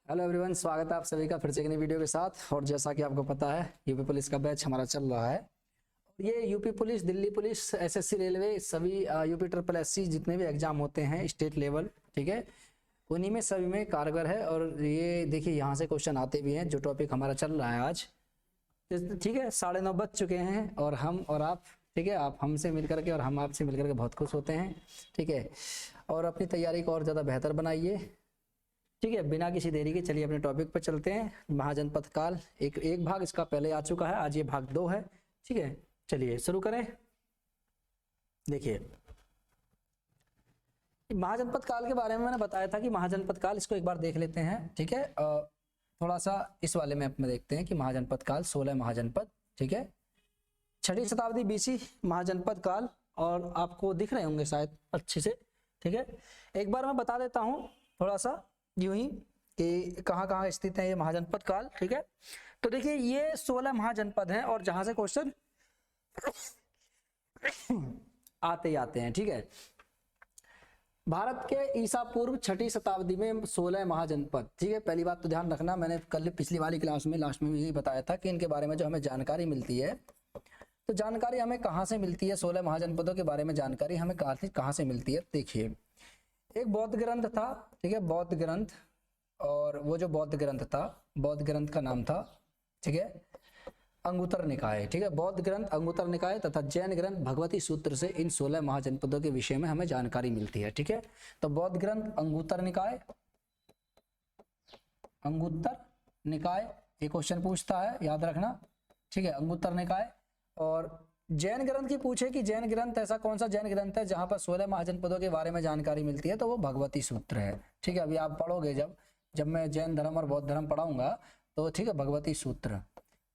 Hello everyone, स्वागत है आप सभी का फिर से एक नई वीडियो के साथ। और जैसा कि आपको पता है यूपी पुलिस का बैच हमारा चल रहा है। ये UP police, Delhi police, SSC, railway, सभी यूपी ट्रिपल एससी जितने भी एग्जाम होते हैं स्टेट लेवल, ठीक है, उन्हीं में सभी में कारगर है। और ये देखिए यहाँ से क्वेश्चन आते भी हैं। जो टॉपिक हमारा चल रहा है आज, ठीक है, 9:30 बज चुके हैं और हम और आप, ठीक है, आप हमसे मिल करके और हम आपसे मिल करके बहुत खुश होते हैं, ठीक है। और अपनी तैयारी को और ज़्यादा बेहतर बनाइए, ठीक है। बिना किसी देरी के चलिए अपने टॉपिक पर चलते हैं। महाजनपद काल एक भाग इसका पहले आ चुका है, आज ये भाग 2 है, ठीक है। चलिए शुरू करें। देखिए महाजनपद काल के बारे में मैंने बताया था कि महाजनपद काल, इसको एक बार देख लेते हैं, ठीक है। थोड़ा सा इस वाले मैप में देखते हैं कि महाजनपद काल 16 महाजनपद, ठीक है, 6वीं शताब्दी बीसी महाजनपद काल। और आपको दिख रहे होंगे शायद अच्छे से, ठीक है। एक बार मैं बता देता हूँ थोड़ा सा यूं ही कि कहाँ कहाँ स्थित है ये महाजनपद काल, ठीक है। तो देखिए ये 16 महाजनपद हैं और जहां से क्वेश्चन आते ही आते हैं, ठीक है। भारत के ईसा पूर्व 6वीं शताब्दी में 16 महाजनपद, ठीक है। पहली बात तो ध्यान रखना, मैंने कल पिछली वाली क्लास में लास्ट में भी यही बताया था कि इनके बारे में जो हमें जानकारी मिलती है, तो जानकारी हमें कहाँ से मिलती है, 16 महाजनपदों के बारे में जानकारी हमें कहाँ से मिलती है। देखिए एक बौद्ध ग्रंथ था, ठीक है, बौद्ध ग्रंथ। और वो जो बौद्ध ग्रंथ था, बौद्ध ग्रंथ का नाम था, ठीक है, अंगुत्तर निकाय, ठीक है। बौद्ध ग्रंथ अंगुत्तर निकाय तथा जैन ग्रंथ भगवती सूत्र से इन 16 महाजनपदों के विषय में हमें जानकारी मिलती है, ठीक है। तो बौद्ध ग्रंथ अंगुत्तर निकाय, अंगुत्तर निकाय, ये क्वेश्चन पूछता है, याद रखना, ठीक है, अंगुत्तर निकाय। और जैन ग्रंथ की पूछे कि जैन ग्रंथ ऐसा कौन सा जैन ग्रंथ है जहां पर 16 महाजनपदों के बारे में जानकारी मिलती है, तो वो भगवती सूत्र है, ठीक है। अभी आप पढ़ोगे जब मैं जैन धर्म और बौद्ध धर्म पढ़ाऊंगा तो, ठीक है, भगवती सूत्र।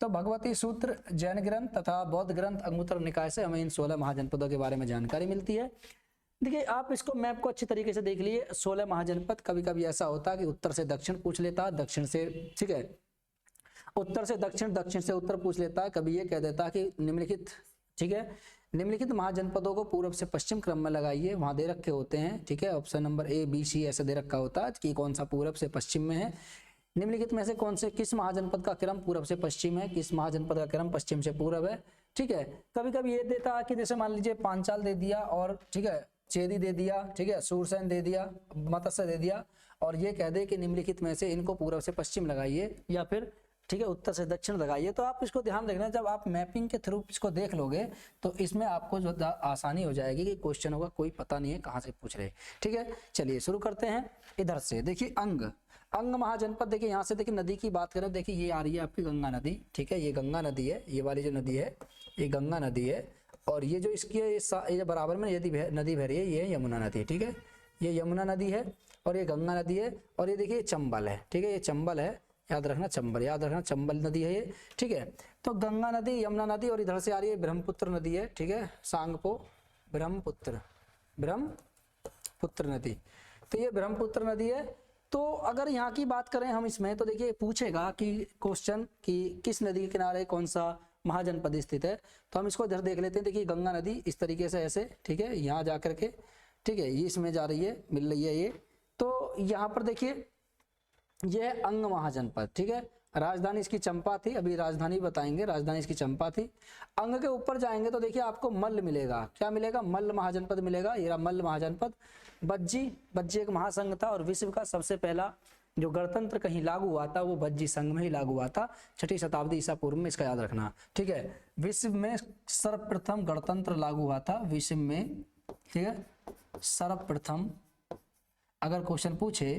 तो भगवती सूत्र, जैन ग्रंथ तथा बौद्ध ग्रंथ अंगुत्तर निकाय से हमें इन 16 महाजनपदों के बारे में जानकारी मिलती है। देखिए आप इसको मैप को अच्छी तरीके से देख लिए। 16 महाजनपद, कभी कभी ऐसा होता है कि उत्तर से दक्षिण पूछ लेता है, दक्षिण से, ठीक है, उत्तर से दक्षिण, दक्षिण से उत्तर पूछ लेता है। कभी ये कह देता है कि निम्नलिखित, ठीक है, निम्नलिखित महाजनपदों को पूर्व से पश्चिम क्रम में लगाइए, वहां दे रखे होते हैं, ठीक है। Option number A B C ऐसे दे रखा होता है कि कौन सा पूर्व से पश्चिम में है। निम्नलिखित में से कौन से, किस महाजनपद का क्रम पूर्व से पश्चिम है, किस महाजनपद का क्रम पश्चिम से पूर्व है, ठीक है। कभी कभी ये देता है कि जैसे मान लीजिए पांचाल दे दिया और, ठीक है, चेदी दे दिया, ठीक है, सूरसेन दे दिया, मत्स्य दे दिया, और ये कह दे कि निम्नलिखित में से इनको पूर्व से पश्चिम लगाइए या फिर, ठीक है, उत्तर से दक्षिण लगाइए। तो आप इसको ध्यान रखना, जब आप मैपिंग के थ्रू इसको देख लोगे तो इसमें आपको जो आसानी हो जाएगी कि क्वेश्चन होगा कोई पता नहीं है कहाँ से पूछ रहे, ठीक है। चलिए शुरू करते हैं इधर से। देखिए अंग महाजनपद, देखिए यहाँ से, देखिए नदी की बात करें, देखिए ये आ रही है आपकी गंगा नदी, ठीक है, ये गंगा नदी है, ये वाली जो नदी है ये गंगा नदी है। और ये जो इसकी ये बराबर में यदि नदी बह रही है, ये यमुना नदी है, ठीक है, ये यमुना नदी है और ये गंगा नदी है। और ये देखिए चंबल है, ठीक है, ये चंबल है, याद रखना चंबल, याद रखना चंबल नदी है ये, ठीक है। तो गंगा नदी, यमुना नदी, और इधर से आ रही है ब्रह्मपुत्र नदी है, ठीक है, सांगपो ब्रह्मपुत्र नदी। तो ये ब्रह्मपुत्र नदी है। तो अगर यहाँ की बात करें हम इसमें, तो देखिए पूछेगा कि क्वेश्चन कि किस नदी के किनारे कौन सा महाजनपद स्थित है, तो हम इसको इधर देख लेते हैं। देखिए गंगा नदी इस तरीके से ऐसे, ठीक है, यहाँ जा करके, ठीक है, ये इसमें जा रही है, मिल रही है ये। तो यहाँ पर देखिए ये अंग महाजनपद, ठीक है, राजधानी इसकी चंपा थी, अभी राजधानी बताएंगे, राजधानी इसकी चंपा थी। अंग के ऊपर जाएंगे तो देखिए आपको मल्ल मिलेगा, क्या मिलेगा, मल्ल महाजनपद मिलेगा, ये मल्ल महाजनपद। बज्जी एक महासंघ था और विश्व का सबसे पहला जो गणतंत्र कहीं लागू हुआ था वो बज्जी संघ में ही लागू हुआ था, 6वीं शताब्दी ईसा पूर्व में, इसका याद रखना, ठीक है। विश्व में सर्वप्रथम गणतंत्र लागू हुआ था, विश्व में, ठीक है, सर्वप्रथम अगर क्वेश्चन पूछे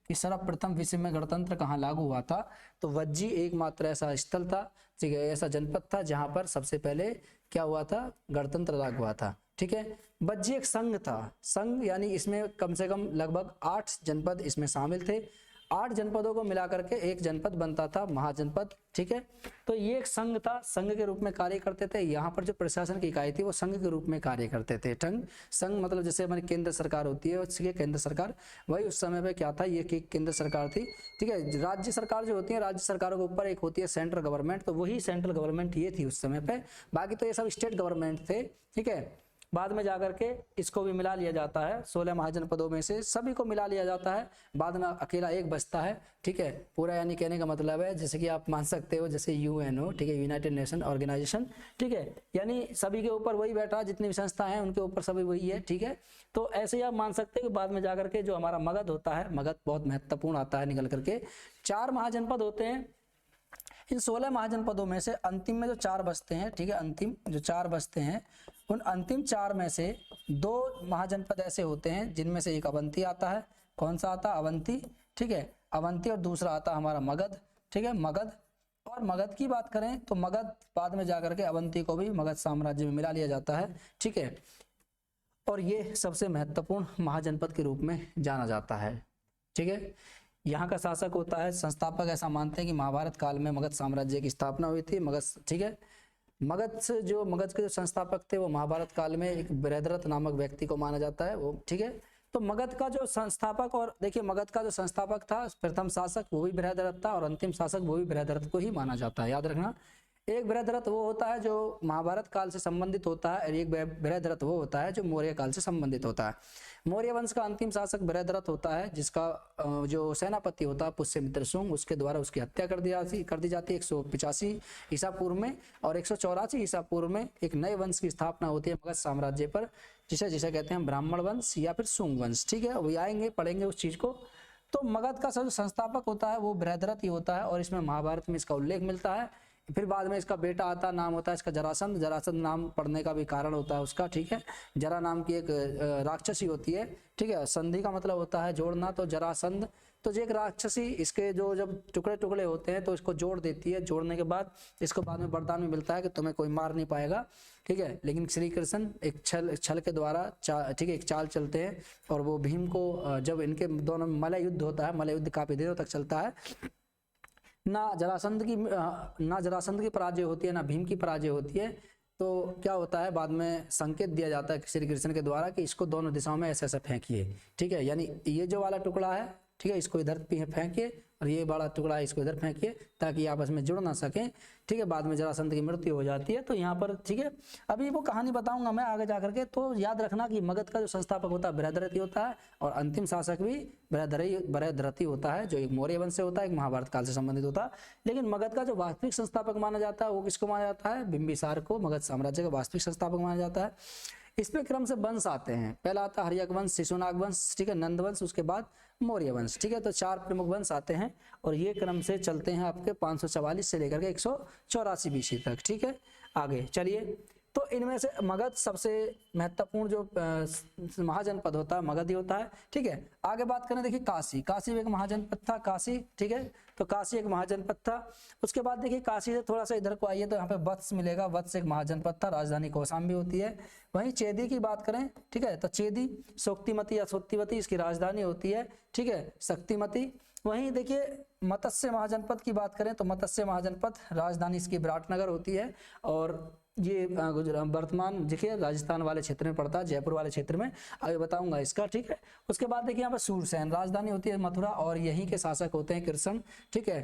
कि सर्वप्रथम विश्व में गणतंत्र कहाँ लागू हुआ था, तो वज्जी एकमात्र ऐसा स्थल था, ठीक है, ऐसा जनपद था जहां पर सबसे पहले क्या हुआ था, गणतंत्र लागू हुआ था, ठीक है। वज्जी एक संघ था, संघ यानी इसमें कम से कम लगभग 8 जनपद इसमें शामिल थे, 8 जनपदों को मिलाकर के एक जनपद बनता था महाजनपद, ठीक है। तो ये एक संघ था, संघ के रूप में कार्य करते थे। यहाँ पर जो प्रशासन की इकाई थी वो संघ के रूप में कार्य करते थे। संघ मतलब जैसे हमारी केंद्र सरकार होती है, उसकी केंद्र सरकार, वही उस समय पे क्या था, ये केंद्र सरकार थी, ठीक है। राज्य सरकार जो होती है, राज्य सरकारों के ऊपर एक होती है सेंट्रल गवर्नमेंट, तो वही सेंट्रल गवर्नमेंट ये थी उस समय पे, बाकी तो ये सब स्टेट गवर्नमेंट थे, ठीक है। बाद में जाकर के इसको भी मिला लिया जाता है, 16 महाजनपदों में से सभी को मिला लिया जाता है, बाद में अकेला एक बचता है, ठीक है। पूरा यानी कहने का मतलब है जैसे कि आप मान सकते हो जैसे यूएनओ, ठीक है, यूनाइटेड नेशन ऑर्गेनाइजेशन, ठीक है, यानी सभी के ऊपर वही बैठा, जितनी भी संस्था हैं उनके ऊपर सभी वही है, ठीक है। तो ऐसे ही आप मान सकते हो कि बाद में जाकर के जो हमारा मगध होता है, मगध बहुत महत्वपूर्ण आता है निकल करके। 4 महाजनपद होते हैं, इन 16 महाजनपदों में से अंतिम में जो 4 बचते हैं, ठीक है, अंतिम जो 4 बचते हैं, उन अंतिम 4 में से 2 महाजनपद ऐसे होते हैं जिनमें से एक अवंती आता है। कौन सा आता है? अवंती, ठीक है, अवंती, और दूसरा आता है हमारा मगध, ठीक है, मगध। और मगध की बात करें तो मगध बाद में जाकर के अवंती को भी मगध साम्राज्य में मिला लिया जाता है, ठीक है। और ये सबसे महत्वपूर्ण महाजनपद के रूप में जाना जाता है, ठीक है। यहाँ का शासक होता है, संस्थापक ऐसा मानते हैं कि महाभारत काल में मगध साम्राज्य की स्थापना हुई थी, मगध, ठीक है। मगध के जो संस्थापक थे वो महाभारत काल में एक बृहद्रथ नामक व्यक्ति को माना जाता है, वो, ठीक है। तो मगध का जो संस्थापक, और देखिए मगध का जो संस्थापक था, प्रथम शासक वो भी बृहद्रथ था, और अंतिम शासक वो भी बृहद्रथ को ही माना जाता है, याद रखना। एक बृहद्रथ वो होता है जो महाभारत काल से संबंधित होता है, और एक बृहद्रथ वो होता है जो मौर्य काल से संबंधित होता है। मौर्य वंश का अंतिम शासक बृहद्रथ होता है, जिसका जो सेनापति होता है पुष्यमित्र शुंग, उसके द्वारा उसकी हत्या कर दी जाती है 185 ईसा पूर्व में, और 184 ईसा पूर्व में एक नए वंश की स्थापना होती है मगध साम्राज्य पर, जिसे कहते हैं ब्राह्मण वंश या फिर शुंग वंश, ठीक है। वही आएंगे, पढ़ेंगे उस चीज को। तो मगध का जो संस्थापक होता है वो बृहद्रथ ही होता है, और इसमें महाभारत में इसका उल्लेख मिलता है। फिर बाद में इसका बेटा आता है, नाम होता है इसका जरासंध। जरासंध नाम पढ़ने का भी कारण होता है उसका, ठीक है। जरा नाम की एक राक्षसी होती है, ठीक है, संधि का मतलब होता है जोड़ना, तो जरासंध, तो जो एक राक्षसी, इसके जो जब टुकड़े टुकड़े होते हैं तो इसको जोड़ देती है, जोड़ने के बाद इसको बाद में वरदान में मिलता है कि तुम्हें कोई मार नहीं पाएगा, ठीक है। लेकिन श्री कृष्ण एक छल के द्वारा ठीक है एक चाल चलते हैं, और वो भीम को, जब इनके दोनों में मल्ल युद्ध होता है, मल्ल युद्ध काफी दिनों तक चलता है, ना जरासंध की पराजय होती है, ना भीम की पराजय होती है। तो क्या होता है, बाद में संकेत दिया जाता है श्री कृष्ण के द्वारा कि इसको दोनों दिशाओं में ऐसे ऐसे फेंकिए, ठीक है। यानी ये जो वाला टुकड़ा है, ठीक है, इसको इधर फेंकिए, और ये बड़ा टुकड़ा है इसको इधर फेंकिए, ताकि आपस में जुड़ ना सके, ठीक है। बाद में जरासंध की मृत्यु हो जाती है। तो यहाँ पर, ठीक है, अभी वो कहानी बताऊंगा मैं आगे जाकर के। तो याद रखना कि मगध का जो संस्थापक होता है बृहद्रथ होता है, और अंतिम शासक भी बृहद्रथ होता है, जो एक मौर्य वंश से होता है, एक महाभारत काल से संबंधित होता है। लेकिन मगध का जो वास्तविक संस्थापक माना जाता है वो किसको माना जाता है? बिंबिसार को मगध साम्राज्य का वास्तविक संस्थापक माना जाता है। इसमें क्रम से वंश आते हैं, पहला आता है हर्यक वंश, शिशुनाग वंश, ठीक है, नंद वंश, उसके बाद मौर्य वंश, ठीक है। तो 4 प्रमुख वंश आते हैं, और ये क्रम से चलते हैं आपके 544 से लेकर के 184 बीसी तक, ठीक है। आगे चलिए, तो इनमें से मगध सबसे महत्वपूर्ण जो महाजनपद होता है मगध ही होता है, ठीक है। आगे बात करें, देखिए काशी, काशी एक महाजनपद था, काशी, ठीक है। तो काशी एक महाजनपद था। उसके बाद देखिए काशी से थोड़ा सा इधर को आइए तो यहाँ पे वत्स मिलेगा, वत्स एक महाजनपद था, राजधानी कौशाम्बी होती है। वहीं चेदी की बात करें, ठीक है, तो चेदी शोक्तिमती या सोक्तिवती इसकी राजधानी होती है, ठीक है, शक्तिमती। वहीं देखिए मत्स्य महाजनपद की बात करें तो मत्स्य महाजनपद राजधानी इसकी विराटनगर होती है, और ये वर्तमान देखिए राजस्थान वाले क्षेत्र में पड़ता है, जयपुर वाले क्षेत्र में, आगे बताऊंगा इसका, ठीक है। उसके बाद देखिए यहाँ पर सूरसेन राजधानी होती है मथुरा, और यहीं के शासक होते हैं कृष्ण, ठीक है,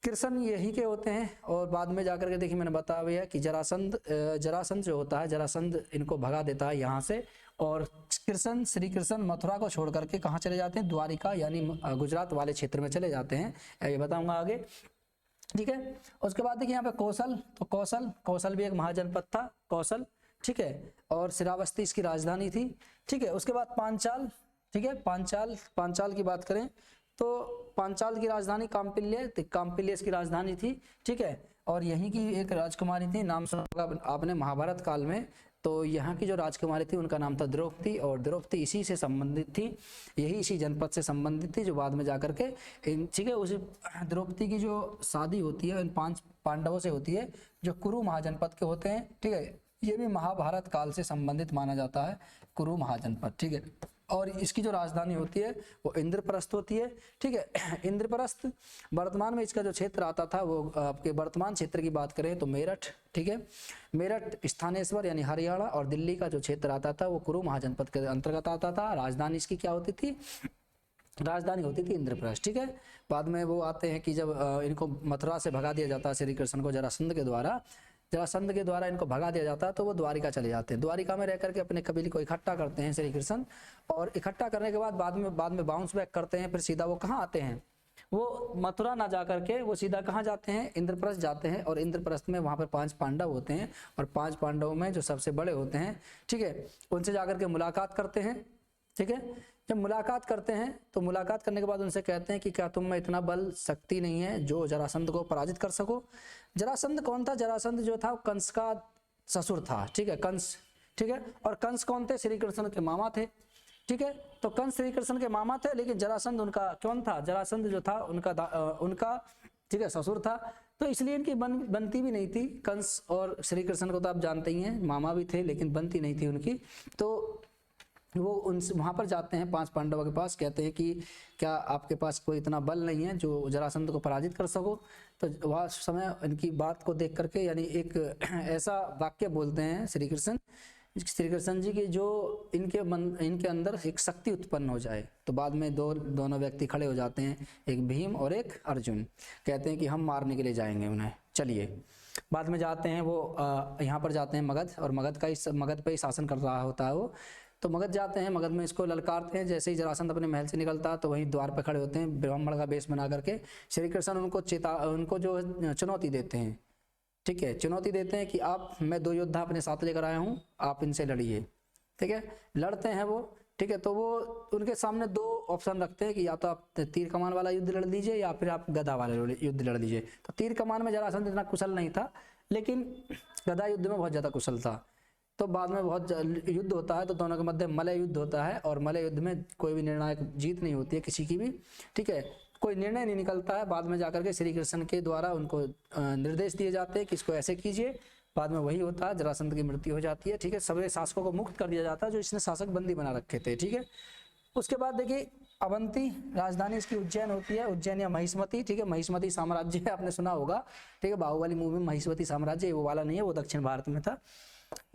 कृष्ण यहीं के होते हैं। और बाद में जाकर के देखिए मैंने बताया हुआ है कि जरासंध जो होता है, जरासंध इनको भगा देता है यहाँ से, और कृष्ण श्री कृष्ण मथुरा को छोड़ करके कहाँ चले जाते हैं? द्वारिका यानी गुजरात वाले क्षेत्र में चले जाते हैं, ये बताऊंगा आगे, ठीक है। उसके बाद देखिए यहाँ पे कौशल, तो कौशल भी एक महाजनपद था, कौशल, ठीक है, और श्रावस्ती इसकी राजधानी थी, ठीक है। उसके बाद पांचाल, ठीक है, पांचाल की बात करें तो पांचाल की राजधानी काम्पिल्य इसकी राजधानी थी, ठीक है। और यहीं की एक राजकुमारी थी, नाम सुना होगा आपने महाभारत काल में, तो यहाँ की जो राजकुमारी थी उनका नाम था द्रौपदी, और द्रौपदी इसी से संबंधित थी, यही इसी जनपद से संबंधित थी, जो बाद में जाकर के ठीक है उस द्रौपदी की जो शादी होती है इन 5 पांडवों से होती है, जो कुरु महाजनपद के होते हैं, ठीक है। ये भी महाभारत काल से संबंधित माना जाता है, कुरु महाजनपद, ठीक है। और इसकी जो राजधानी होती है वो इंद्रप्रस्थ होती है, ठीक है। इंद्रप्रस्थ वर्तमान में इसका जो क्षेत्र आता था वो आपके वर्तमान क्षेत्र की बात करें तो मेरठ, ठीक है, मेरठ स्थानेश्वर यानी हरियाणा, और दिल्ली का जो क्षेत्र आता था वो कुरु महाजनपद के अंतर्गत आता था। राजधानी इसकी क्या होती थी? राजधानी होती थी इंद्रप्रस्थ, ठीक है। बाद में वो आते हैं कि जब इनको मथुरा से भगा दिया जाता है श्री कृष्ण को जरासंध के द्वारा, जरासंध के द्वारा इनको भगा दिया जाता है तो वो द्वारिका चले जाते हैं। द्वारिका में रह करके अपने कबीले को इकट्ठा करते हैं श्री कृष्ण, और इकट्ठा करने के बाद में बाउंस बैक करते हैं। फिर सीधा वो कहाँ आते हैं, वो मथुरा ना जा करके वो सीधा कहाँ जाते हैं, इंद्रप्रस्थ जाते हैं। और इंद्रप्रस्थ में वहाँ पर 5 पांडव होते हैं, और 5 पांडवों में जो सबसे बड़े होते हैं, ठीक है, उनसे जाकर के मुलाकात करते हैं। ठीक है, जब मुलाकात करते हैं तो मुलाकात करने के बाद उनसे कहते हैं कि क्या तुम में इतना बल शक्ति नहीं है जो जरासंध को पराजित कर सको। जरासंध कौन था, जरासंध जो था कंस का ससुर था। ठीक है, कंस, ठीक है, और कंस कौन थे, श्री कृष्ण के मामा थे। ठीक है, तो कंस श्री कृष्ण के मामा थे, लेकिन जरासंध उनका कौन था, जरासंध जो था उनका ठीक है ससुर था। तो इसलिए इनकी बनती भी नहीं थी। कंस और श्री कृष्ण को तो आप जानते ही हैं, मामा भी थे लेकिन बनती नहीं थी उनकी। तो वो उनसे वहाँ पर जाते हैं 5 पांडवों के पास, कहते हैं कि क्या आपके पास कोई इतना बल नहीं है जो जरासंध को पराजित कर सको। तो वह समय इनकी बात को देख करके यानी एक ऐसा वाक्य बोलते हैं श्री कृष्ण जी की, जो इनके अंदर एक शक्ति उत्पन्न हो जाए। तो बाद में दोनों व्यक्ति खड़े हो जाते हैं, एक भीम और एक अर्जुन, कहते हैं कि हम मारने के लिए जाएंगे उन्हें, चलिए। बाद में जाते हैं वो यहाँ पर जाते हैं मगध, और मगध पे ही शासन कर रहा होता है वो। तो मगध जाते हैं, मगध में इसको ललकारते हैं। जैसे ही जरासंध अपने महल से निकलता है तो वहीं द्वार पर खड़े होते हैं ब्राह्मण का वेश बना करके। श्री कृष्ण उनको जो चुनौती देते हैं, ठीक है, चुनौती देते हैं कि मैं 2 योद्धा अपने साथ लेकर आया हूँ, आप इनसे लड़िए। ठीक है, लड़ते हैं वो। ठीक है, तो वो उनके सामने 2 ऑप्शन रखते हैं कि या तो आप तीर कमान वाला युद्ध लड़ लीजिए या फिर आप गदा वाला युद्ध लड़ लीजिए। तो तीर कमान में जरासंध इतना कुशल नहीं था, लेकिन गदा युद्ध में बहुत ज़्यादा कुशल था। तो बाद में बहुत युद्ध होता है, तो दोनों के मध्य मलय युद्ध होता है, और मलय युद्ध में कोई भी निर्णायक जीत नहीं होती है किसी की भी। ठीक है, कोई निर्णय नहीं निकलता है। बाद में जाकर के श्री कृष्ण के द्वारा उनको निर्देश दिए जाते हैं कि इसको ऐसे कीजिए। बाद में वही होता है, जरासंध की मृत्यु हो जाती है। ठीक है, सभी शासकों को मुक्त कर दिया जाता है जो इसने शासक बंदी बना रखे थे। ठीक है, उसके बाद देखिए अवंती राजधानी इसकी उज्जैन होती है, उज्जैन या महिष्मती। ठीक है, महिष्मती साम्राज्य है, आपने सुना होगा। ठीक है, बाहुबली मूवी में महिष्मती साम्राज्य, वो वाला नहीं है, वो दक्षिण भारत में था।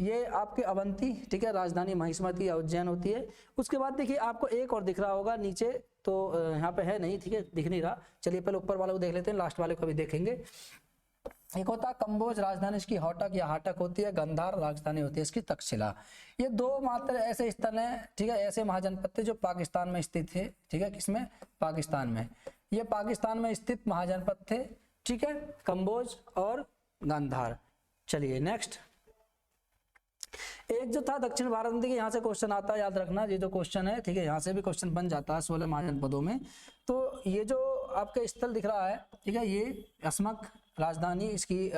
ये आपके अवंती, ठीक है, राजधानी महिष्मती या उज्जैन होती है। उसके बाद देखिए आपको एक और दिख रहा होगा नीचे, तो यहाँ पे है नहीं, ठीक है, दिख नहीं रहा। चलिए पहले ऊपर वाले को देख लेते हैं, लास्ट वाले को भी देखेंगे। एक होता है कंबोज, राजधानी इसकी हौटक या हाटक होती है। गंधार राजधानी होती है इसकी तक्षशिला। ये 2 मात्र ऐसे स्थल हैं, ठीक है, ऐसे महाजनपद थे जो पाकिस्तान में स्थित थे। ठीक है, किसमें, पाकिस्तान में। ये पाकिस्तान में स्थित महाजनपद थे। ठीक है, कंबोज और गांधार। चलिए नेक्स्ट, एक जो था दक्षिण भारत में, यहाँ से क्वेश्चन आता है, याद रखना ये जो क्वेश्चन है, ठीक है, यहाँ से भी क्वेश्चन बन जाता है 16 महाजनपदों में। तो ये जो आपका स्थल दिख रहा है, ठीक है, ये अस्मक राजधानी इसकी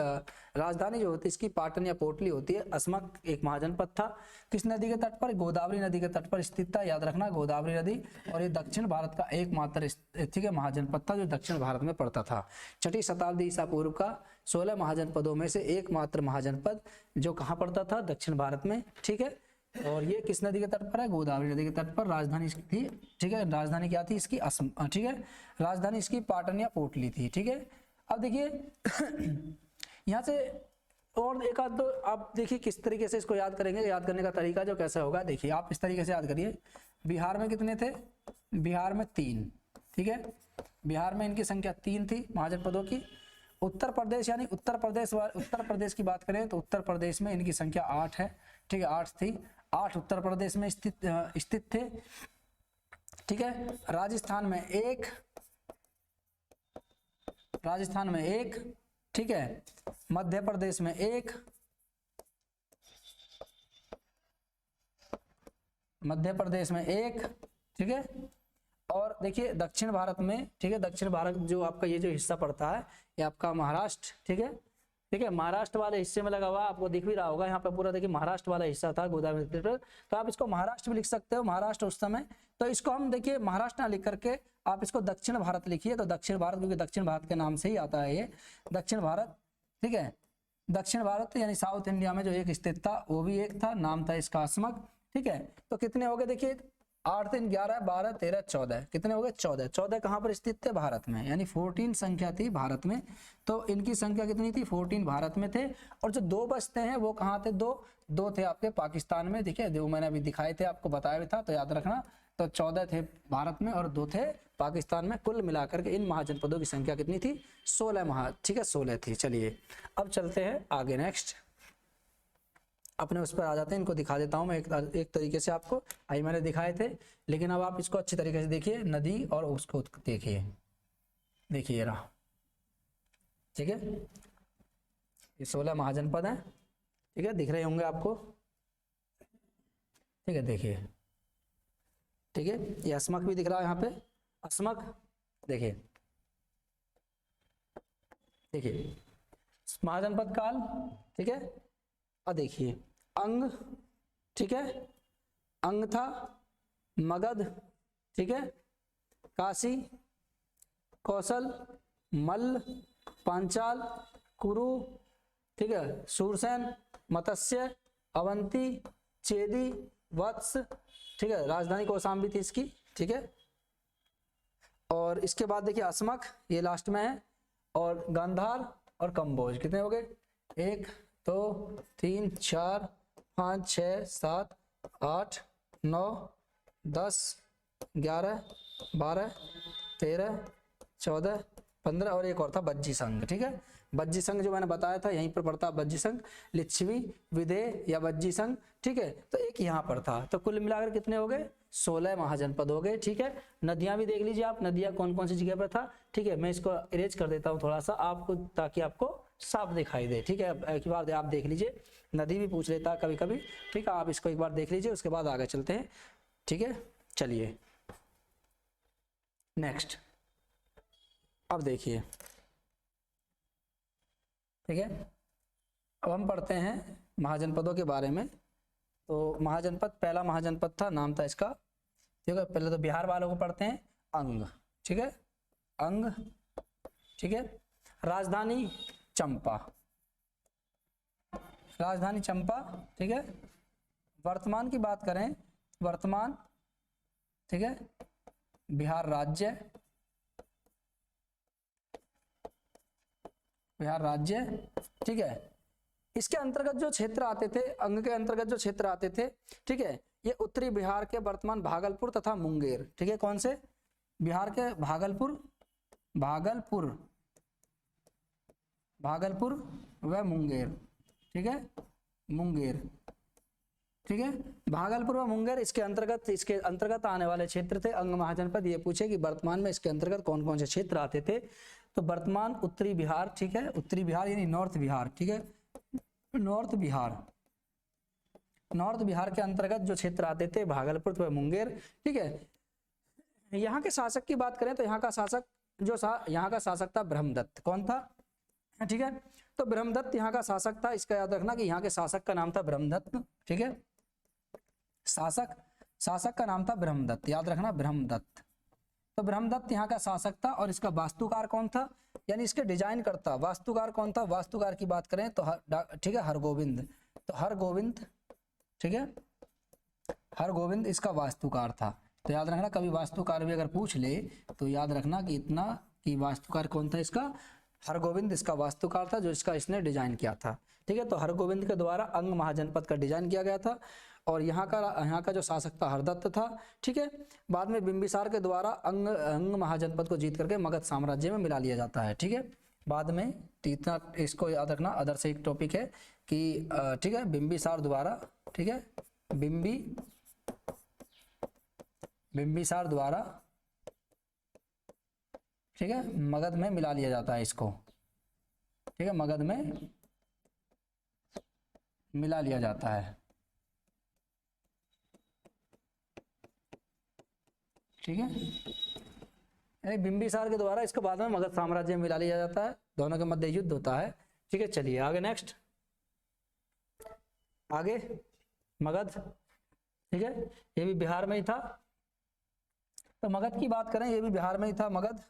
राजधानी जो होती है इसकी पाटन या पोटली होती है। अस्मक एक महाजनपद था, किस नदी के तट पर, गोदावरी नदी के तट पर स्थित था, याद रखना गोदावरी नदी। और ये दक्षिण भारत का एकमात्र, ठीक है, महाजनपद था जो दक्षिण भारत में पड़ता था। 6वीं शताब्दी ईसा पूर्व का 16 महाजनपदों में से एकमात्र महाजनपद जो कहाँ पड़ता था, दक्षिण भारत में। ठीक है, और ये किस नदी के तट पर है, गोदावरी नदी के तट पर। राजधानी इसकी थी, ठीक है, राजधानी क्या थी इसकी, असम, ठीक है, राजधानी इसकी पाटन या पोटली थी। ठीक है, अब देखिए यहाँ से और एक आध, तो आप देखिए किस तरीके से इसको याद करेंगे। याद करने का तरीका जो कैसा होगा, देखिए आप इस तरीके से याद करिए। बिहार में कितने थे, बिहार में 3, ठीक है, बिहार में इनकी संख्या 3 थी महाजनपदों की। उत्तर प्रदेश यानी उत्तर प्रदेश की बात करें तो उत्तर प्रदेश में इनकी संख्या 8 है। ठीक है, 8 थी, 8 उत्तर प्रदेश में स्थित थे। ठीक है, राजस्थान में 1, ठीक है, मध्य प्रदेश में 1, ठीक है, और देखिए दक्षिण भारत में, ठीक है, दक्षिण भारत जो आपका ये जो हिस्सा पड़ता है ये आपका महाराष्ट्र। ठीक है, महाराष्ट्र वाले हिस्से में लगा हुआ, आपको दिख भी रहा होगा यहाँ पे पूरा, देखिए महाराष्ट्र वाला हिस्सा था गोदावरी नदी पर। तो आप इसको महाराष्ट्र भी लिख सकते हो, महाराष्ट्र उस समय। तो इसको हम देखिए महाराष्ट्र ना लिख करके आप इसको दक्षिण भारत लिखिए, तो दक्षिण भारत, क्योंकि दक्षिण भारत के नाम से ही आता है ये दक्षिण भारत। ठीक है, दक्षिण भारत यानी साउथ इंडिया में जो एक स्थित था वो भी एक था, नाम था इसका अस्मक। ठीक है, तो कितने हो गए देखिए, 8 3 11 12 13 14, कितने हो गए 14। 14 कहाँ पर स्थित थे, भारत में, यानी 14 संख्या थी भारत में। तो इनकी संख्या कितनी थी, 14 भारत में थे। और जो 2 बचते हैं वो कहाँ थे, 2 थे आपके पाकिस्तान में। देखिए जो मैंने अभी दिखाए थे, आपको बताया भी था, तो याद रखना। तो 14 थे भारत में और 2 थे पाकिस्तान में। कुल मिलाकर के इन महाजनपदों की संख्या कितनी थी? 16 ठीक है 16 थी। चलिए अब चलते हैं आगे नेक्स्ट, अपने उस पर आ जाते हैं। इनको दिखा देता हूं मैं एक तरीके से आपको, आई मैंने दिखाए थे, लेकिन अब आप इसको अच्छी तरीके से देखिए, नदी और उसको देखिए, देखिए रहा, ठीक है ये 16 महाजनपद हैं, ठीक है दिख रहे होंगे आपको, ठीक है देखिए, ठीक है ये अस्मक भी दिख रहा है यहाँ पे, अस्मक देखिए, देखिए महाजनपद काल, ठीक है। अब देखिए अंग, ठीक है अंग था, मगध, ठीक है, काशी, कौशल, मल्ल, पांचाल, कुरु, ठीक है, सूरसेन, मत्स्य, अवंती, चेदी, वत्स, ठीक है, राजधानी कौशाम्बी थी इसकी, ठीक है। और इसके बाद देखिए अस्मक, ये लास्ट में है, और गांधार और कंबोज, कितने हो गए? 1 2 3 4 5 6 7 8 9 10 11 12 13 14 15 और एक और था बज्जी संघ, ठीक है। बज्जी संघ जो मैंने बताया था यहीं पर पड़ता है बज्जी संघ, लिच्छवी, विदेह या बज्जी संघ, ठीक है। तो एक यहाँ पर था, तो कुल मिलाकर कितने हो गए? 16 महाजनपद हो गए, ठीक है। नदियां भी देख लीजिए आप, नदियां कौन कौन सी जगह पर था, ठीक है। मैं इसको इरेज कर देता हूँ थोड़ा सा आपको, ताकि आपको साफ दिखाई दे, ठीक है। एक बार आप देख लीजिए, नदी भी पूछ लेता है कभी कभी, ठीक है। आप इसको एक बार देख लीजिए, उसके बाद आगे चलते हैं, ठीक है। चलिए नेक्स्ट, अब देखिए, ठीक है। अब हम पढ़ते हैं महाजनपदों के बारे में। तो महाजनपद, पहला महाजनपद था, नाम था इसका, ठीक है। पहले तो बिहार वालों को पढ़ते हैं, अंग, ठीक है, अंग, ठीक है। राजधानी चंपा, राजधानी चंपा, ठीक है। वर्तमान की बात करें, वर्तमान, ठीक है, बिहार राज्य, बिहार राज्य, ठीक है। इसके अंतर्गत जो क्षेत्र आते थे, अंग के अंतर्गत जो क्षेत्र आते थे, ठीक है, ये उत्तरी बिहार के वर्तमान भागलपुर तथा मुंगेर, ठीक है। कौन से? बिहार के भागलपुर, भागलपुर, भागलपुर व मुंगेर, ठीक है, मुंगेर, ठीक है। भागलपुर व मुंगेर इसके अंतर्गत आने वाले क्षेत्र थे अंग महाजनपद। ये पूछे कि वर्तमान में इसके अंतर्गत कौन कौन से क्षेत्र आते थे, तो वर्तमान उत्तरी बिहार, ठीक है, उत्तरी बिहार यानी नॉर्थ बिहार, ठीक है, नॉर्थ बिहार, नॉर्थ बिहार के अंतर्गत जो क्षेत्र आते थे भागलपुर व मुंगेर, ठीक है। यहाँ के शासक की बात करें तो यहाँ का शासक यहाँ का शासक था ब्रह्मदत्त। कौन था? ठीक है, तो ब्रह्मदत्त यहाँ का शासक था। इसका याद रखना कि यहाँ के शासक का नाम था ब्रह्मदत्त, ठीक है। शासक का नाम था ब्रह्मदत्त, याद रखना ब्रह्मदत्त। तो ब्रह्मदत्त यहाँ का शासक था। और इसका वास्तुकार कौन था, यानी इसके डिजाइन करता वास्तुकार कौन था? वास्तुकार की बात करें तो ठीक है हरगोविंद, तो हरगोविंद, ठीक है, हरगोविंद इसका वास्तुकार था। तो याद रखना, कभी वास्तुकार भी अगर पूछ ले तो याद रखना कि इतना कि वास्तुकार कौन था इसका? हरगोविंद इसका वास्तुकार था, जो इसने डिजाइन किया था, ठीक है। तो हरगोविंद के द्वारा अंग महाजनपद का डिजाइन किया गया था। और यहाँ का जो शासक था हरदत्त था, ठीक है। बाद में बिंबिसार के द्वारा अंग महाजनपद को जीत करके मगध साम्राज्य में मिला लिया जाता है, ठीक है। बाद में इतना इसको याद रखना, अदर से एक टॉपिक है कि ठीक है, बिंबिसार द्वारा, ठीक है, बिंबिसार द्वारा, ठीक है, मगध में मिला लिया जाता है इसको, ठीक है, मगध में मिला लिया जाता है, ठीक है। यानी बिंबिसार के द्वारा इसको बाद में मगध साम्राज्य में मिला लिया जाता है, दोनों के मध्य युद्ध होता है, ठीक है। चलिए आगे नेक्स्ट, आगे मगध, ठीक है, ये भी बिहार में ही था। तो मगध की बात करें, ये भी बिहार में ही था मगध,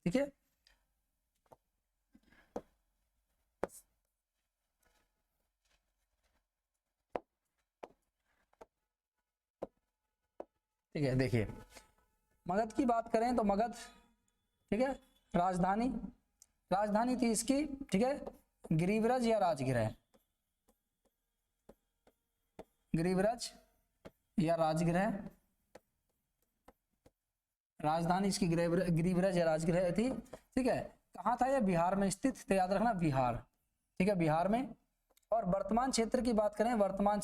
ठीक है। ठीक है, देखिए मगध की बात करें तो मगध, ठीक है, राजधानी थी इसकी, ठीक है, गिरिव्रज या राजगृह, गिरिव्रज या राजगृह, राजधानी इसकी गिरिब्रज या राजगृह थी, ठीक है। कहाँ था ये? बिहार में स्थित, तो याद रखना बिहार, ठीक है, बिहार में। और वर्तमान क्षेत्र की बात करें, वर्तमान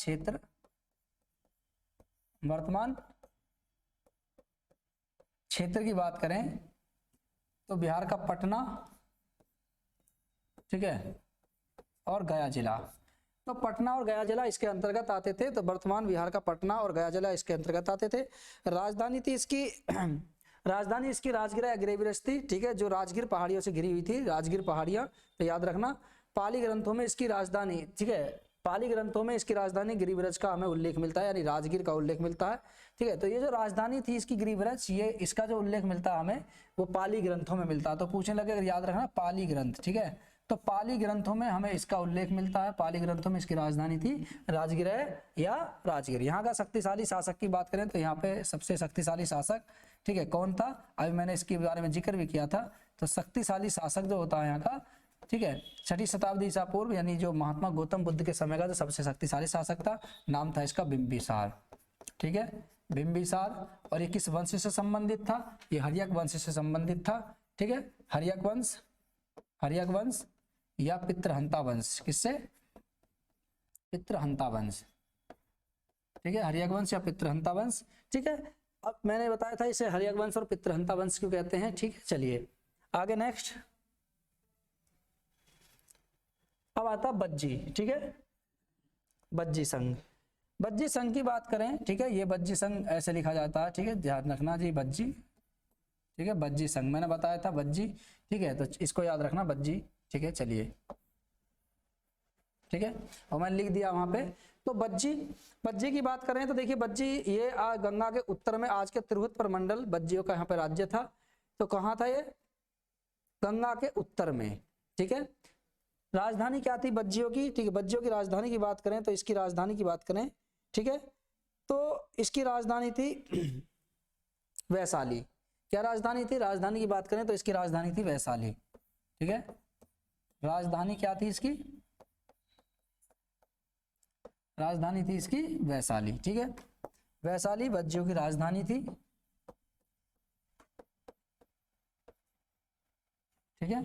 क्षेत्र की बात करें तो बिहार का पटना, ठीक है, और गया जिला। तो पटना और गया जिला इसके अंतर्गत आते थे। तो वर्तमान बिहार का पटना और गया जिला इसके अंतर्गत आते थे। राजधानी थी इसकी राजधानी इसकी राजगीर या गिरिब्रज थी, ठीक है, जो राजगीर पहाड़ियों से घिरी हुई थी, राजगीर पहाड़ियां। तो याद रखना पाली ग्रंथों में इसकी राजधानी, ठीक है, पाली ग्रंथों में इसकी राजधानी गिरिब्रज का हमें उल्लेख मिलता है, यानी राजगीर का उल्लेख मिलता है, ठीक है। तो ये जो राजधानी थी इसकी गिरिब्रज, ये इसका जो उल्लेख मिलता है हमें वो पाली ग्रंथों में मिलता है। तो पूछने लगे, अगर याद रखना पाली ग्रंथ, ठीक है, तो पाली ग्रंथों में हमें इसका उल्लेख मिलता है। पाली ग्रंथों में इसकी राजधानी थी राजगीर या राजगीर। यहाँ का शक्तिशाली शासक की बात करें तो यहाँ पे सबसे शक्तिशाली शासक, ठीक है, कौन था? अभी मैंने इसके बारे में जिक्र भी किया था। तो शक्तिशाली शासक जो होता है यहाँ का, ठीक है, 6वीं शताब्दी ईसा पूर्व, यानी जो महात्मा गौतम बुद्ध के समय का जो सबसे शक्तिशाली शासक था, नाम था इसका बिंबिसार, ठीक है, बिंबिसार। और ये किस वंश से संबंधित था? ये हर्यक वंश से संबंधित था, ठीक है, हर्यक वंश या पितृहंता वंश। किससे? पितृहंता वंश, ठीक है, हर्यक वंश या पितृहंता वंश, ठीक है। अब मैंने बताया था इसे हर्यक वंश और पितृहंता वंश क्यों कहते हैं, ठीक है। चलिए आगे नेक्स्ट। अब आता बज्जी, ठीक है, बज्जी संघ। बज्जी संघ की बात करें, ठीक है, ये बज्जी संघ ऐसे लिखा जाता है, ठीक है, ध्यान रखना जी, बज्जी, ठीक है, बज्जी संघ मैंने बताया था बज्जी, ठीक है, तो इसको याद रखना बज्जी, ठीक है। चलिए, ठीक है, और मैंने लिख दिया वहां पे। तो बज्जी की बात करें तो देखिए बज्जी ये गंगा के उत्तर में, आज के तिरहुत प्रमंडल बज्जियों का यहाँ पे राज्य था। तो कहाँ था ये? गंगा के उत्तर में, ठीक है। राजधानी क्या थी बज्जियों की? ठीक है, बज्जियों की राजधानी की बात करें तो इसकी राजधानी की बात करें, ठीक है, तो इसकी राजधानी थी वैशाली। क्या राजधानी थी? राजधानी की बात करें तो इसकी राजधानी थी वैशाली, ठीक है। राजधानी क्या थी इसकी? राजधानी थी इसकी वैशाली, ठीक है, वैशाली बज्जियों की राजधानी थी, ठीक है।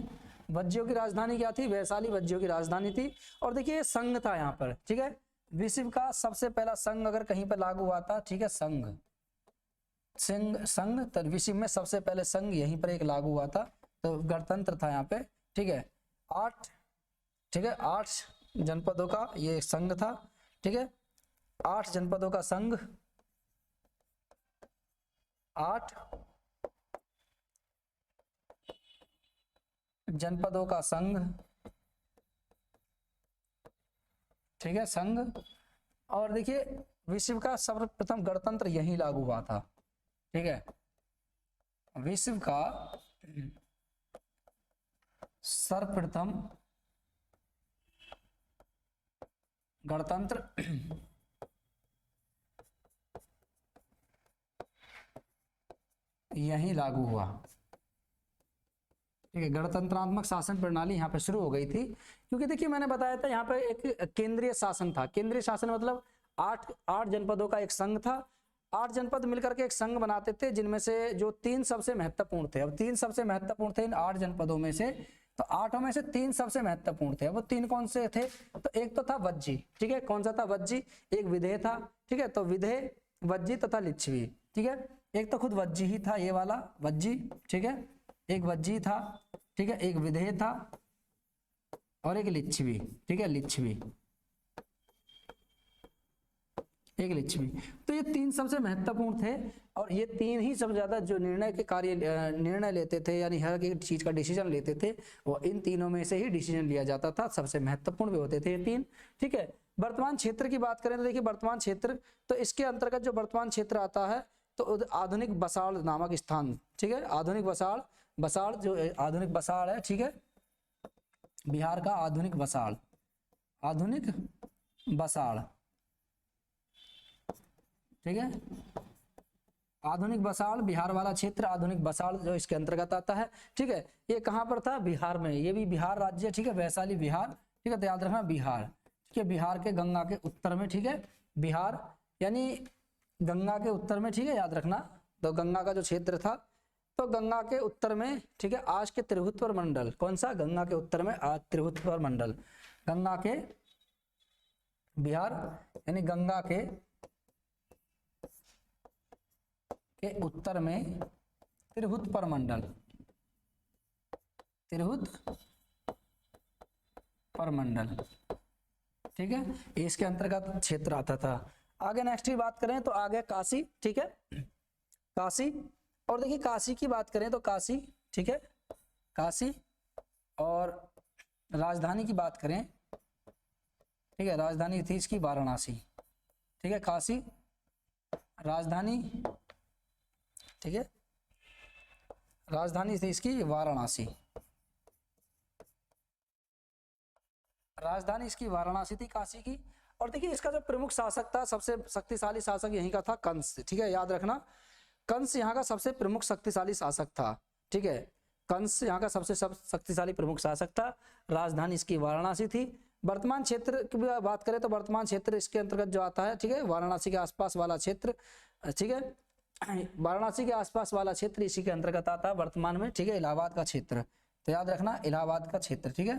बज्जियों की राजधानी क्या थी? वैशाली बज्जियों की राजधानी थी। और देखिए संघ था यहाँ पर, ठीक है, विश्व का सबसे पहला संघ अगर कहीं पर लागू हुआ था, ठीक है, संघ तो विश्व में सबसे पहले संघ यहीं पर एक लागू हुआ था। तो गणतंत्र था यहाँ पे, ठीक है, 8, ठीक है, 8 जनपदों का ये संघ था, ठीक है, 8 जनपदों का संघ, 8 जनपदों का संघ, ठीक है, संघ। और देखिए विश्व का सर्वप्रथम गणतंत्र यहीं लागू हुआ था, ठीक है, विश्व का सर्वप्रथम गणतंत्र यहीं लागू हुआ, ठीक है। गणतंत्रात्मक शासन प्रणाली यहाँ पे शुरू हो गई थी, क्योंकि देखिए मैंने बताया था यहाँ पे एक केंद्रीय शासन था। केंद्रीय शासन मतलब 8 जनपदों का एक संघ था। 8 जनपद मिलकर के एक संघ बनाते थे, जिनमें से जो 3 सबसे महत्वपूर्ण थे। अब 3 सबसे महत्वपूर्ण थे इन 8 जनपदों में से, तो 8 में से 3 सबसे महत्वपूर्ण थे। वो 3 कौन से थे? तो एक तो था वज्जी, ठीक है, कौन सा था? वज्जी। एक विधेय था, ठीक है, तो विधेय, वज्जी तथा लिच्छवी, ठीक है। एक तो खुद वज्जी ही था, ये वाला वज्जी, ठीक है, एक वज्जी था, ठीक है, एक विधेय था और एक लिच्छवी, ठीक है, लिच्छवी, एक लिच्छवी। तो ये 3 सबसे महत्वपूर्ण थे और ये 3 ही सबसे ज्यादा जो निर्णय लेते थे, यानी हर एक चीज का डिसीजन लेते थे, वो इन तीनों में से ही डिसीजन लिया जाता था। सबसे महत्वपूर्ण भी होते थे ये 3, ठीक है। वर्तमान क्षेत्र की बात करें तो देखिए वर्तमान क्षेत्र, तो इसके अंतर्गत जो वर्तमान क्षेत्र आता है तो आधुनिक बसाड़ नामक स्थान, ठीक है, आधुनिक बसाड़ जो आधुनिक बसाड़ है, ठीक है, बिहार का आधुनिक बसाड़, ठीक है, आधुनिक बसाड़ बिहार वाला क्षेत्र, आधुनिक बसाड़ जो इसके अंतर्गत आता है, ठीक है। ये कहाँ पर था? बिहार में। ये भी बिहार राज्य, ठीक है, वैशाली बिहार, ठीक है, तो याद रखना बिहार, ठीक है, बिहार के गंगा के उत्तर में, ठीक है, बिहार यानी गंगा के उत्तर में, ठीक है, याद रखना। तो गंगा का जो क्षेत्र था तो गंगा के उत्तर में, ठीक है, आज के त्रिभुवन मंडल, कौन सा, गंगा के उत्तर में आज त्रिभुवन मंडल, गंगा के बिहार यानी गंगा के उत्तर में त्रिभुवन मंडल, त्रिभुवन मंडल, ठीक है, इसके अंतर्गत क्षेत्र आता था। आगे नेक्स्ट की बात करें तो आगे काशी, ठीक है, काशी, और देखिए काशी की बात करें तो काशी, ठीक है, काशी, और राजधानी की बात करें, ठीक है, राजधानी थी इसकी वाराणसी, ठीक है, काशी राजधानी, ठीक है, राजधानी थी इसकी वाराणसी, राजधानी इसकी वाराणसी थी काशी की। और देखिए इसका जो प्रमुख शासक था, सबसे शक्तिशाली शासक यहीं का था कंस, ठीक है, याद रखना कंस यहाँ का सबसे प्रमुख शक्तिशाली शासक था, ठीक है, कंस यहाँ का सबसे शक्तिशाली प्रमुख शासक था। राजधानी इसकी वाराणसी थी। वर्तमान क्षेत्र की बात करें तो वर्तमान क्षेत्र इसके अंतर्गत जो आता है, ठीक है, वाराणसी के आसपास वाला क्षेत्र, ठीक है, वाराणसी के आसपास वाला क्षेत्र इसी के अंतर्गत आता है वर्तमान में, ठीक है, इलाहाबाद का क्षेत्र, तो याद रखना इलाहाबाद का क्षेत्र, ठीक है।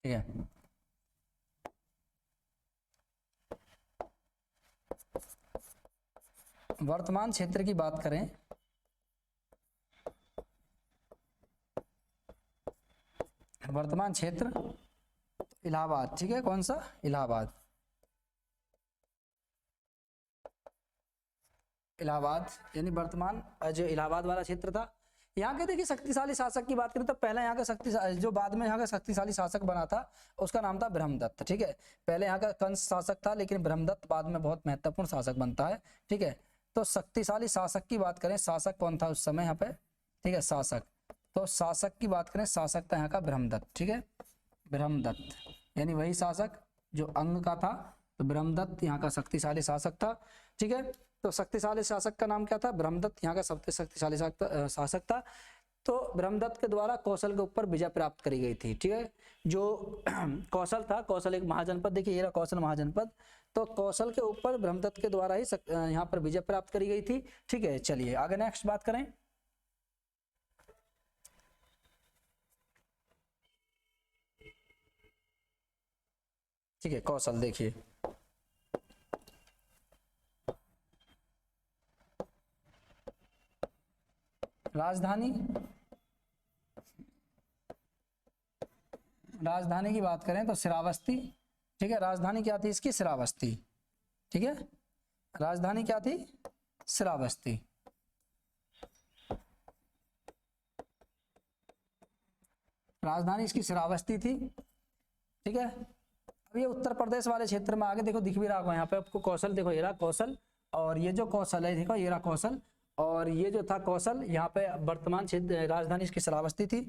ठीक है, वर्तमान क्षेत्र की बात करें, वर्तमान क्षेत्र इलाहाबाद, ठीक है, कौन सा, इलाहाबाद, इलाहाबाद यानी वर्तमान जो इलाहाबाद वाला क्षेत्र था। यहाँ के देखिए शक्तिशाली शासक की बात करें तो पहले यहाँ का शक्तिशाली, जो बाद में यहाँ का शक्तिशाली शासक बना था उसका नाम था ब्रह्मदत्त, ठीक है, पहले यहाँ का कंस शासक था लेकिन ब्रह्मदत्त बाद में बहुत महत्वपूर्ण शासक बनता है, ठीक है। तो शक्तिशाली शासक की बात करें, शासक कौन था उस समय यहाँ पे, ठीक है, शासक, तो शासक की बात करें, शासक था यहाँ का ब्रह्मदत्त, ठीक है, ब्रह्मदत्त यानी वही शासक जो अंग का था, तो ब्रह्मदत्त यहाँ का शक्तिशाली शासक था, ठीक है। तो शक्तिशाली शासक का नाम क्या था, ब्रह्मदत्त यहाँ का सबसे शक्तिशाली शासक था। तो ब्रह्मदत्त के द्वारा कौशल के ऊपर विजय प्राप्त करी गई थी, ठीक है, जो कौशल था, कौशल एक महाजनपद, देखिए ये रहा कौशल महाजनपद, तो कौशल के ऊपर ब्रह्मदत्त के द्वारा ही यहाँ पर विजय प्राप्त करी गई थी, ठीक है। चलिए आगे नेक्स्ट बात करें, ठीक है, कौशल देखिए राजधानी, राजधानी की बात करें तो श्रावस्ती, ठीक है, राजधानी क्या थी इसकी, श्रावस्ती, ठीक है, राजधानी क्या थी, श्रावस्ती, राजधानी इसकी श्रावस्ती थी, ठीक है। अब ये उत्तर प्रदेश वाले क्षेत्र में आगे देखो दिख भी रहा होगा यहाँ पे आपको कौशल, देखो ये रहा कौशल, और ये जो कौशल है देखो ये रहा कौशल, और ये जो था कौशल, यहाँ पे वर्तमान क्षेत्र राजधानी इसकी श्रावस्ती थी।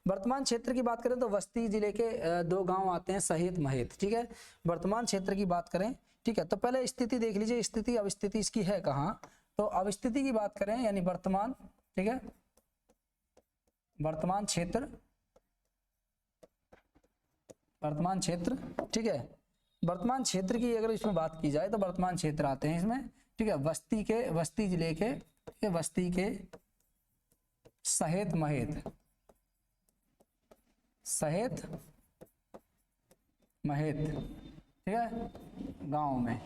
वर्तमान क्षेत्र की बात करें तो बस्ती जिले के 2 गांव आते हैं, सहित महेत, ठीक है। वर्तमान क्षेत्र की बात करें, ठीक है, तो पहले स्थिति देख लीजिए, स्थिति अब स्थिति इसकी है कहाँ, तो अब स्थिति की बात करें यानी वर्तमान, ठीक है, वर्तमान क्षेत्र, वर्तमान क्षेत्र, ठीक है, वर्तमान क्षेत्र की अगर इसमें बात की जाए तो वर्तमान क्षेत्र आते हैं इसमें, ठीक है, बस्ती जिले के बस्ती के सहेत महेत, सहेत महेत, ठीक है, गांव में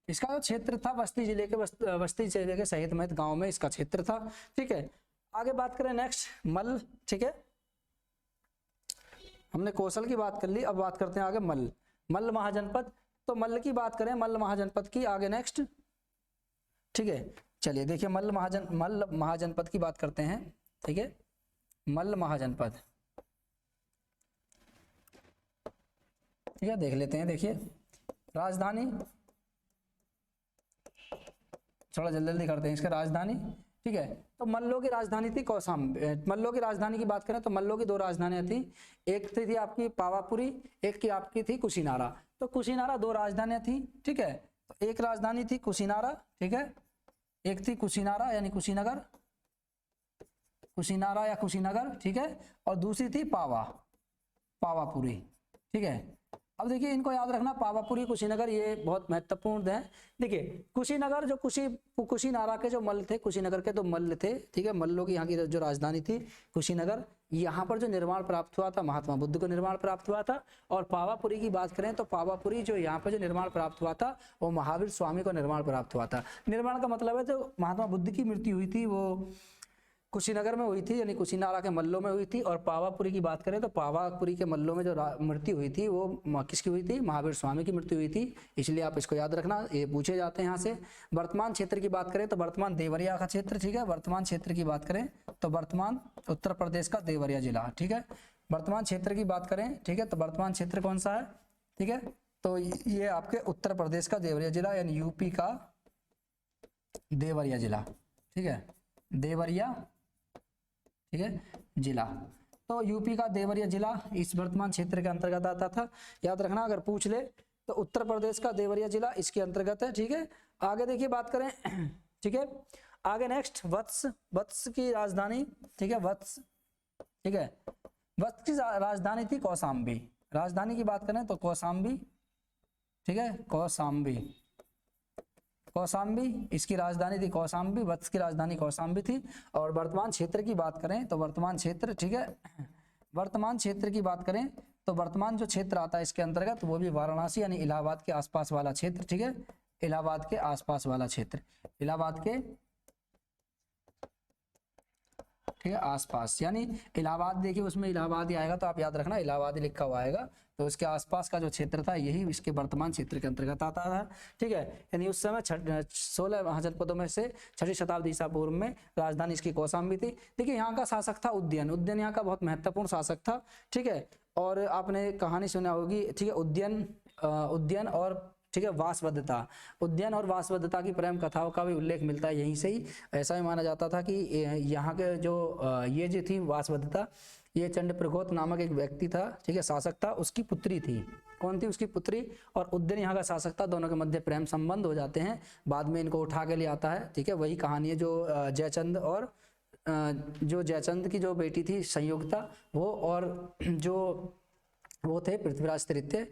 इसका जो क्षेत्र था बस्ती जिले के सहेत महेत गांव में इसका क्षेत्र था, ठीक है। आगे बात करें नेक्स्ट मल्ल, ठीक है, हमने कौशल की बात कर ली, अब बात करते हैं आगे मल्ल महाजनपद। तो मल्ल की बात करें, मल्ल महाजनपद की आगे नेक्स्ट, ठीक है। चलिए देखिए मल्ल महाजनपद की बात करते हैं, ठीक है, मल्ल महाजनपद, ठीक है, देख लेते हैं। देखिए राजधानी, थोड़ा जल्दी जल्दी करते हैं इसका, राजधानी, ठीक है, तो मल्लों की राजधानी थी कौशाम्बी। मल्लों की राजधानी की बात करें तो मल्लों की 2 राजधानियां थी, एक थी आपकी पावापुरी, एक की आपकी थी कुशीनारा। तो कुशीनारा 2 राजधानियां थी, ठीक है, तो एक राजधानी थी कुशीनारा, ठीक है, एक थी कुशीनारा यानी कुशीनगर, कुशीनारा या कुशीनगर, ठीक है, और दूसरी थी पावापुरी, ठीक है। अब देखिए इनको याद रखना, पावापुरी कुशीनगर ये बहुत महत्वपूर्ण है। देखिए कुशीनगर जो कुशीनारा के जो मल्ल थे, कुशीनगर के तो मल्ल थे, ठीक है, मल्लों की यहाँ की जो राजधानी थी कुशीनगर, यहाँ पर जो निर्माण प्राप्त हुआ था महात्मा बुद्ध को निर्माण प्राप्त हुआ था। और पावापुरी की बात करें तो पावापुरी जो यहाँ पर जो निर्माण प्राप्त हुआ था वो महावीर स्वामी को निर्माण प्राप्त हुआ था। निर्माण का मतलब है जो महात्मा बुद्ध की मृत्यु हुई थी वो कुशीनगर में हुई थी यानी कुशीनारा के मल्लों में हुई थी। और पावापुरी की बात करें तो पावापुरी के मल्लों में जो मृत्यु हुई थी वो किसकी हुई थी, महावीर स्वामी की मृत्यु हुई थी। इसलिए आप इसको याद रखना, ये पूछे जाते हैं यहाँ से। वर्तमान क्षेत्र की बात करें तो वर्तमान देवरिया का क्षेत्र, ठीक है, वर्तमान क्षेत्र की बात करें तो वर्तमान उत्तर प्रदेश का देवरिया जिला, ठीक है, वर्तमान क्षेत्र की बात करें, ठीक है, तो वर्तमान क्षेत्र कौन सा है, ठीक है, तो ये आपके उत्तर प्रदेश का देवरिया जिला यानी यूपी का देवरिया जिला, ठीक है, देवरिया, ठीक है, जिला। तो यूपी का देवरिया जिला इस वर्तमान क्षेत्र के अंतर्गत आता था, याद रखना। अगर पूछ ले तो उत्तर प्रदेश का देवरिया जिला इसके अंतर्गत है, ठीक है। आगे देखिए बात करें, ठीक है, आगे नेक्स्ट वत्स की राजधानी, ठीक है, वत्स, ठीक है, वत्स की राजधानी थी कौशाम्बी। राजधानी की बात करें तो कौशाम्बी, ठीक है, कौशाम्बी इसकी राजधानी थी कौशाम्बी, वत्स की राजधानी कौशाम्बी थी। और वर्तमान क्षेत्र की बात करें तो वर्तमान क्षेत्र, ठीक है, वर्तमान क्षेत्र की बात करें तो वर्तमान जो क्षेत्र आता है इसके अंतर्गत वो भी वाराणसी यानी इलाहाबाद के आसपास वाला क्षेत्र, ठीक है, इलाहाबाद के आसपास वाला क्षेत्र, इलाहाबाद के, ठीक है, आसपास यानी इलाहाबाद, देखिए उसमें इलाहाबाद ही आएगा तो आप याद रखना इलाहाबाद ही लिखा हुआ आएगा। तो उसके आसपास का जो क्षेत्र था यही इसके वर्तमान क्षेत्र के अंतर्गत आता था, ठीक है। यानी उस समय 16 महाजनपदों में से 6वीं शताब्दी ईसा पूर्व में राजधानी इसकी कौशाम्बी थी। देखिए यहाँ का शासक था उद्यन यहाँ का बहुत महत्वपूर्ण शासक था, ठीक है। और आपने कहानी सुना होगी, ठीक है, उद्यन और, ठीक है, वासवदत्ता, उद्यन और वासवदत्ता की प्रेम कथाओं का भी उल्लेख मिलता है यहीं से ही। ऐसा ही माना जाता था कि यहाँ के जो ये जो थी वासवदत्ता, ये चंडप्रघोत नामक एक व्यक्ति था, ठीक है, शासक था, उसकी पुत्री थी। कौन थी उसकी पुत्री? और उद्यन यहाँ का शासक था। दोनों के मध्य प्रेम संबंध हो जाते हैं, बाद में इनको उठा के ले आता है, ठीक है। वही कहानी है जो जयचंद और जो जयचंद की जो बेटी थी संयुक्ता वो, और जो वो थे पृथ्वीराज तृतीय,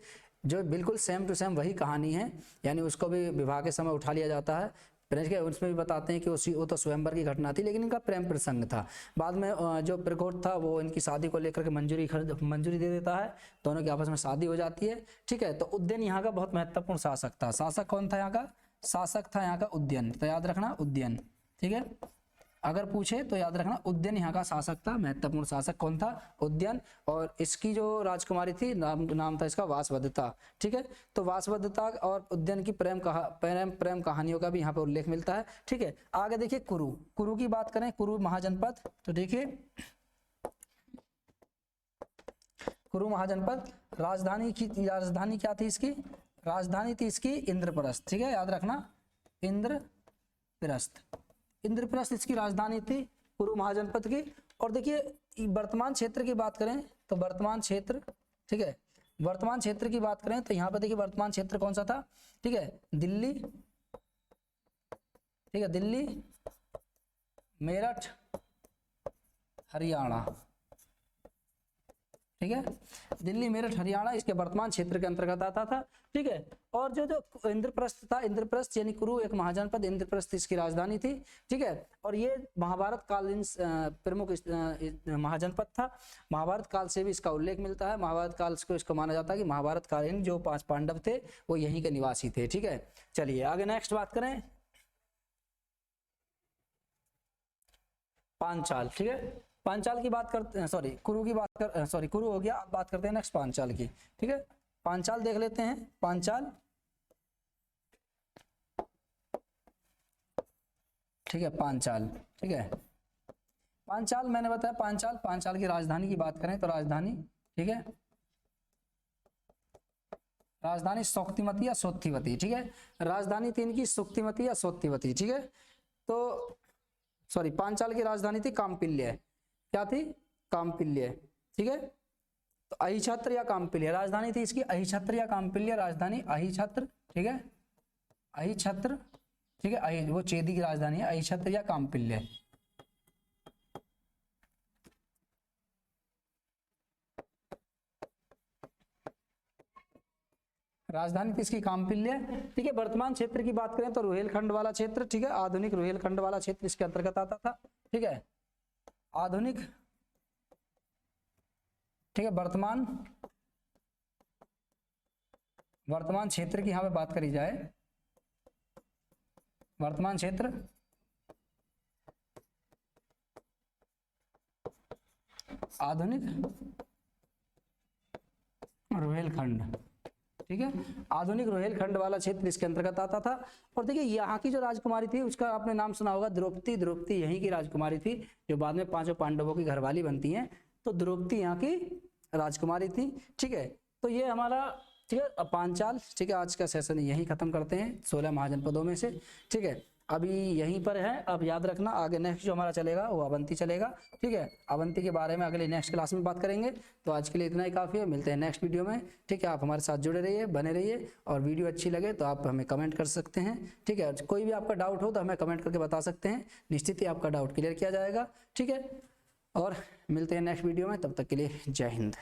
जो बिल्कुल सेम टू सेम वही कहानी है। यानी उसको भी विवाह के समय उठा लिया जाता है। उसमें भी बताते हैं कि वो तो स्वयंवर की घटना थी, लेकिन इनका प्रेम प्रसंग था। बाद में जो प्रकोट था वो इनकी शादी को लेकर के मंजूरी दे देता है, दोनों की आपस में शादी हो जाती है, ठीक है। तो उद्यन यहाँ का बहुत महत्वपूर्ण शासक था। शासक कौन था यहाँ का? शासक था यहाँ का उद्यन, तो याद रखना उद्यन, ठीक है। अगर पूछे तो याद रखना उद्यन यहाँ का शासक था। महत्वपूर्ण शासक कौन था? उद्यन। और इसकी जो राजकुमारी थी नाम था इसका वासवदत्ता, ठीक है। तो वासवदत्ता और उद्यन की प्रेम कहानियों का भी यहाँ पे उल्लेख मिलता है, ठीक है। आगे देखिए कुरु की बात करें, कुरु महाजनपद, तो देखिए कुरु महाजनपद राजधानी क्या थी इसकी? राजधानी थी इसकी इंद्रप्रस्थ, ठीक है, याद रखना इंद्रप्रस्थ इसकी राजधानी थी कुरु महाजनपद की। और देखिए वर्तमान क्षेत्र की बात करें तो वर्तमान क्षेत्र, ठीक है, वर्तमान क्षेत्र की बात करें तो यहाँ पे देखिए वर्तमान क्षेत्र कौन सा था? ठीक है, दिल्ली, ठीक है, दिल्ली, मेरठ, हरियाणा, ठीक है, दिल्ली, मेरठ, हरियाणा इसके वर्तमान क्षेत्र के अंतर्गत आता था, ठीक है। और जो इंद्रप्रस्थ था, इंद्रप्रस्थ यानी कुरु एक महाजनपद, इंद्रप्रस्थ इसकी राजधानी थी, ठीक है। और ये महाभारत कालीन प्रमुख महाजनपद था। महाभारत काल से भी इसका उल्लेख मिलता है। महाभारत काल को इसको माना जाता है कि महाभारत कालीन जो 5 पांडव थे वो यहीं के निवासी थे, ठीक है। चलिए आगे नेक्स्ट बात करें, पांचाल, ठीक है। पांचाल की बात करते हैं, सॉरी कुरु की बात कर, सॉरी कुरु हो गया। अब बात करते हैं नेक्स्ट पांचाल की, ठीक है। पांचाल देख लेते हैं, पांचाल, ठीक है, पांचाल, ठीक है। पांचाल मैंने बताया, पांचाल की राजधानी की बात करें तो राजधानी, ठीक है, राजधानी शोक्तिमती या सोत्थिवती, ठीक है। राजधानी थी इनकी शोक्तिमती या सोत्थिवती, ठीक है। तो सॉरी पांचाल की राजधानी थी काम्पिल्य, क्या थी? काम्पिल्य, ठीक है। तो अहिछत्र या काम्पिल्य राजधानी थी इसकी, अहिछत्र या काम्पिल्य, राजधानी अहिछत्र, ठीक है, अहिछत्र, ठीक है, वो चेदी की राजधानी है, अहिछत्र या काम्पिल्य। राजधानी किसकी? काम्पिल्य। ठीक है, वर्तमान क्षेत्र की बात करें तो रुहेलखंड वाला क्षेत्र, ठीक है, आधुनिक रुहेलखंड वाला क्षेत्र इसके अंतर्गत आता था। ठीक है, आधुनिक, ठीक है, वर्तमान क्षेत्र की यहां पे बात करी जाए, वर्तमान क्षेत्र आधुनिक रुहेलखंड, ठीक है, आधुनिक रुहेलखंड वाला क्षेत्र इसके अंतर्गत आता था। और देखिए यहाँ की जो राजकुमारी थी उसका आपने नाम सुना होगा, द्रौपदी। द्रौपदी यहीं की राजकुमारी थी, जो बाद में पांचों पांडवों की घरवाली बनती हैं। तो द्रौपदी यहाँ की राजकुमारी थी। ठीक है, तो ये हमारा, ठीक है, पांचाल। ठीक है, आज का सेशन यहीं खत्म करते हैं 16 महाजनपदों में से। ठीक है, अभी यहीं पर है, अब याद रखना आगे नेक्स्ट जो हमारा चलेगा वो अवंती चलेगा। ठीक है, अवंती के बारे में अगले नेक्स्ट क्लास में बात करेंगे। तो आज के लिए इतना ही काफ़ी है, मिलते हैं नेक्स्ट वीडियो में। ठीक है, आप हमारे साथ जुड़े रहिए, बने रहिए, और वीडियो अच्छी लगे तो आप हमें कमेंट कर सकते हैं। ठीक है, कोई भी आपका डाउट हो तो हमें कमेंट करके बता सकते हैं, निश्चित ही आपका डाउट क्लियर किया जाएगा। ठीक है, और मिलते हैं नेक्स्ट वीडियो में, तब तक के लिए जय हिंद।